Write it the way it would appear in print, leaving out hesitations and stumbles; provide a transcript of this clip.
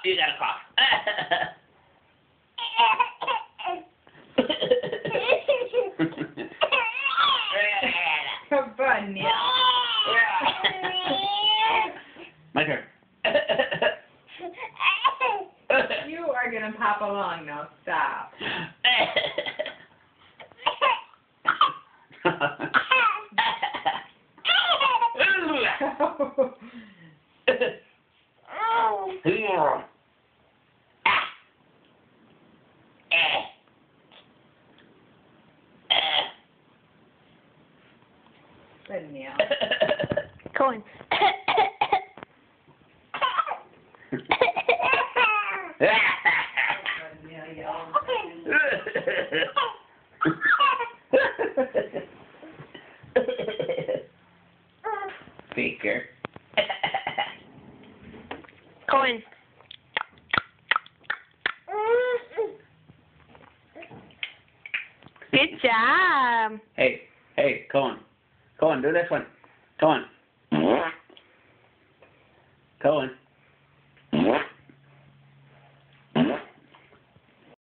You got a cough. Funny. My turn. You are gonna pop along now. Stop. Funny. Coen. Speaker. Coen. Good job. Hey, Coen. Coen, do this one. Coen. Coen.